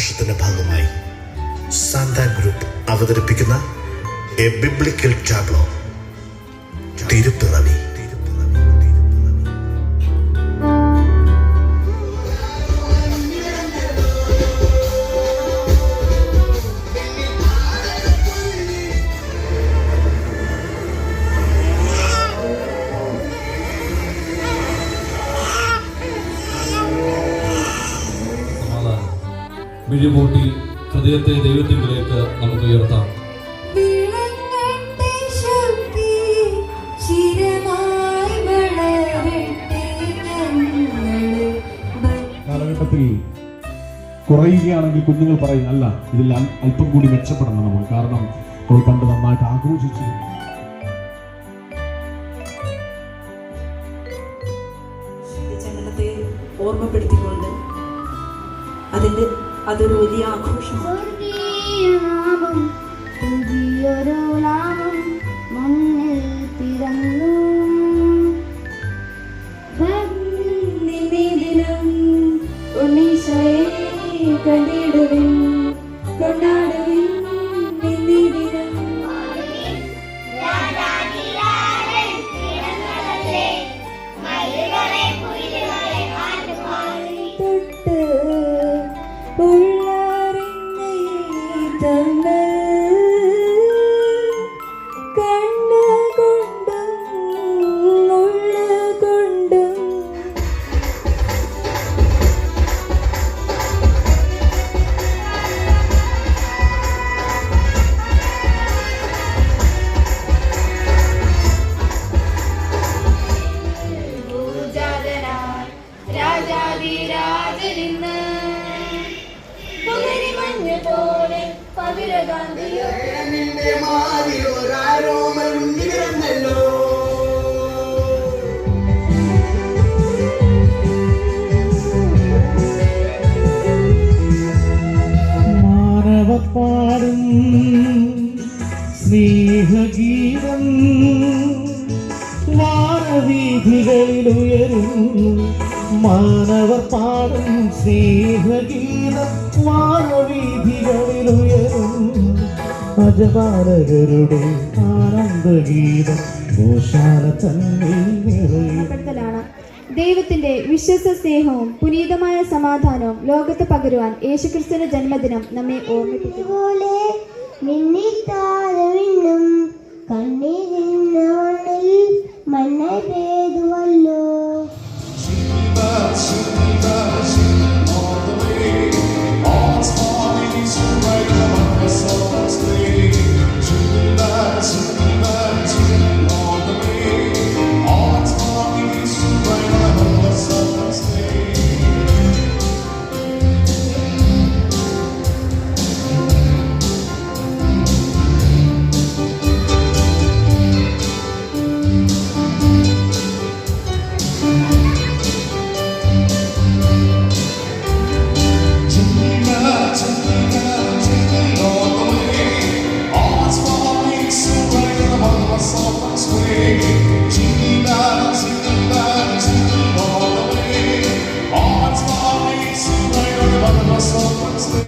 ആഘോഷത്തിന്റെ ഭാഗമായി Santa group അവതരിപ്പിക്കുന്ന എ ബിബ്ലിക്കൽ ടാബ്ലോ തിരുപ്പിറവി. മിഴിപൂട്ടി ഹൃദയത്തെ ദൈവത്തിലേക്ക് നമുക്ക് ഉയർത്താം. കാലഘട്ടത്തിൽ കുറയുകയാണെങ്കിൽ കുഞ്ഞുങ്ങൾ പറയും അല്ല, ഇതിൽ അല്പം കൂടി മെച്ചപ്പെടണം നമ്മൾ, കാരണം നമ്മൾ പണ്ട് നന്നായിട്ട് ആഘോഷിച്ചു. ജനനത്തെ ഓർമ്മപ്പെടുത്തിക്കൊണ്ട് അതൊരു വലിയ ആഘോഷമാണ്. പുതിയൊരു നാമം മണ്ണിൽ പിറന്നു, ദിനം ഉണ്ണീശോയെ കണ്ടിടുവിൻ, കൊണ്ടാടുവിൻ ദിനം. മാനവപ്പാടും സ്നേഹഗീതം വാനവീഥികളിലുയരും, മാനവർ പാടും സ്നേഹഗീതം വാനവീഥികളിലുയരും, അജപാലകരുടെ ആനന്ദഗീതം ഗോശാല തന്നിൽ നിറയും. ദൈവത്തിന്റെ വിശ്വസ സ്നേഹവും പുനീതമായ സമാധാനവും ലോകത്ത് പകരുവാൻ യേശുക്രിസ്തുവിന്റെ ജന്മദിനം നമ്മെ ഓർമ്മിപ്പിക്കുന്നു. കണ്ണീരിൽ മണ്ണ പെയ്തുവല്ലോ.